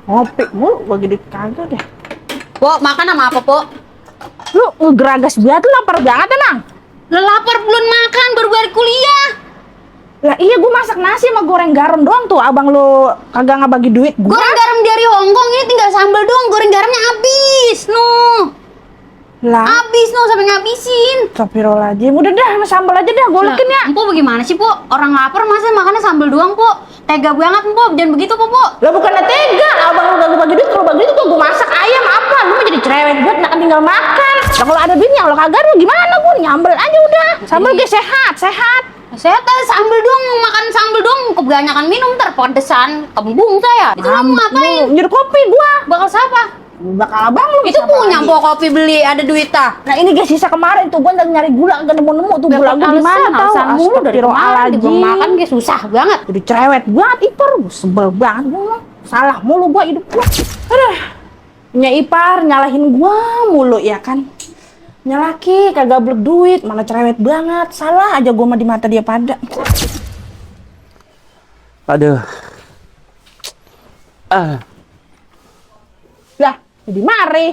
Ngopi mulu, bagi duit kagak deh. Po, makan sama apa, Po? Lu ngegeragas banget, lu lapar banget emang? Lo lapar belum makan, baru balik kuliah. Lah iya, gue masak nasi sama goreng garam doang tuh. Abang lu kagak ngebagi duit. Goreng garam dari Hongkong ini tinggal sambal doang, goreng garamnya habis. Lah, Habis sampai ngabisin. astagfirullahaladzim. Udah dah, sama sambal aja dah, golekin ya. Empo bagaimana sih, Po? Orang lapar masa makannya sambal doang, Po? Tega banget, Po. Jangan begitu, Po. Lah bukannya tega, abang lu gak bagi duit, kalau bagi duit tuh gue masak ayam apa? Lu mau jadi cerewet buat nak tinggal makan. Lah kalau ada duitnya, kalau kagak lu gimana? Gue nyambel aja udah. Sambal gue sehat. Saya tadi sambal doang, makan sambal doang, kebanyakan minum ntar pedesan, kembung saya. Itu lo mau ngapain? Nyuruh kopi gua. Bakal siapa? Bakal abang lu. Itu siapa punya lagi? Po kopi beli, ada duit ah. Nah ini guys, sisa kemarin tuh gua nyari gula kagak nemu tuh gula gua di mana tahu. Alasan mulu dari kemarin Astagfirullahaladzim. gua makan kayak susah banget. Jadi cerewet banget ipar, gua sebel banget gua. Salah mulu gua hidup gua. Aduh. Punya ipar nyalahin gua mulu ya kan. Nyalaki kagak blek duit, malah cerewet banget. Salah aja gua mah di mata dia pada. Aduh. Lah, jadi mari.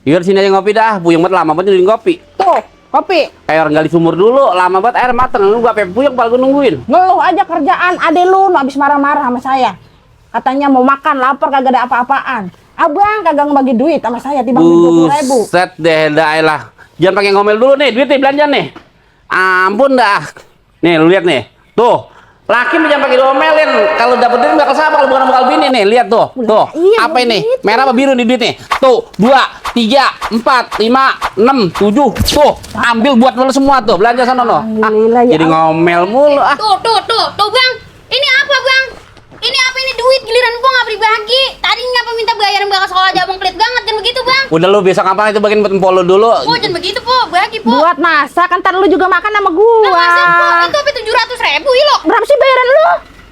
Yur sini aja ngopi dah, puyeng banget lama banget nungguin kopi. Tuh, kopi. Kayak orang gali sumur dulu, lama banget air mateng, lu gak puyeng pal gue nungguin. Ngeluh aja kerjaan, ade lu habis marah-marah sama saya. Katanya mau makan, lapar kagak ada apa-apaan. Abang kagak ngebagi duit sama saya, timbang 20.000. Buset deh, dah lah. Jangan pakai ngomel dulu nih, duit nih belanja nih. Ampun dah. Nih lu lihat nih. Tuh. Laki jangan pakai diomelin. Kalau dapet duit bakal siapa kalau bukan bakal bini nih. Lihat tuh. Tuh. Iya, Apa ini? begitu. Merah apa biru nih duit nih? Tuh, 2, 3, 4, 5, 6, 7. Tuh, ambil buat lu semua tuh. Belanja sana no. Alhamdulillah, ya Jadi ngomel mulu ah. Tuh Bang. Ini apa Bang? Ini apa ini duit giliran gua nggak dibagi. Tadi ngapa minta bayaran bakal sekolah aja Abang pelit banget kan begitu Bang? Udah lu besok kapan itu bagian buat empol lu dulu. Po jangan begitu Po, bagi Po. Buat masak, kan ntar lu juga makan sama Lah gua. masa Po itu apa 700.000 lo? Berapa sih bayaran lu?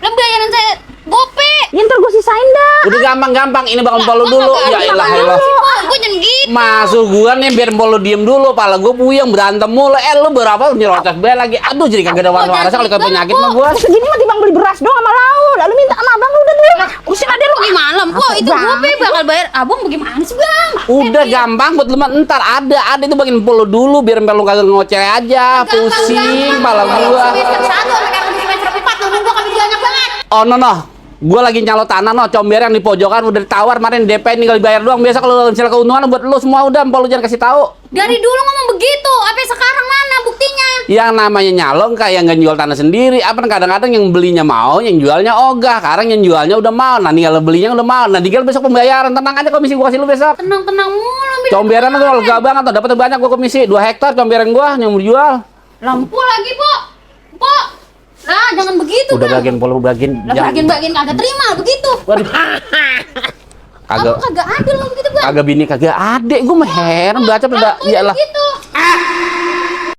Lah bayaran saya gope. Ya ntar gua sisain dah. Udah gampang-gampang, ini bakal empol lu dulu. Ya elah elah. Gua jangan gitu. Masuk gua nih biar empol lu diem dulu, pala gua puyeng berantem mulu. Lu berapa nyerocos be lagi. Aduh jadi kagak ada warna-warna kalau kena penyakit mah gua. Segini mah timbang beli beras doang sama lauk. Lalu minta sama abang lu udah dulu. Urusin ade lu. Gimana Po? Apa Itu banget gope bakal bayar. Abang bagaimana sih Bang? Udah gampang buat lu mah, ntar ada itu bagian empol lu dulu biar empol lu kagak ngoceh aja, pusing pala gua. Semester 1 sampai sekarang semester 4 nunggu gua kami banyak banget. Oh no. Gua lagi nyalo tanah no, comber yang di pojokan udah ditawar kemarin DP tinggal dibayar doang. Biasa kalau misalnya keuntungan buat lu semua udah, empol lu jangan kasih tahu. Dari dulu ngomong begitu, apa sekarang mana buktinya? Yang namanya nyalong kayak nggak jual tanah sendiri. Apa kadang-kadang yang belinya mau, yang jualnya ogah. Sekarang yang jualnya udah mau. Nah tinggal belinya udah mau. Nah tinggal besok pembayaran. Tenang aja komisi gua kasih lu besok. Tenang-tenang mulu. Comberan gua lega banget tuh. Dapat banyak gua komisi 2 hektar comberan gua yang mau dijual. Lampu lagi, Po. Po. Nah, jangan begitu, Udah Bang. bagian polo bagian. Lah bagian kagak terima begitu. Waduh. Kamu kagak adil lo begitu, Bang. Kagak bini kagak adek. Gua mah heran baca pada Lah, iyalah. begitu.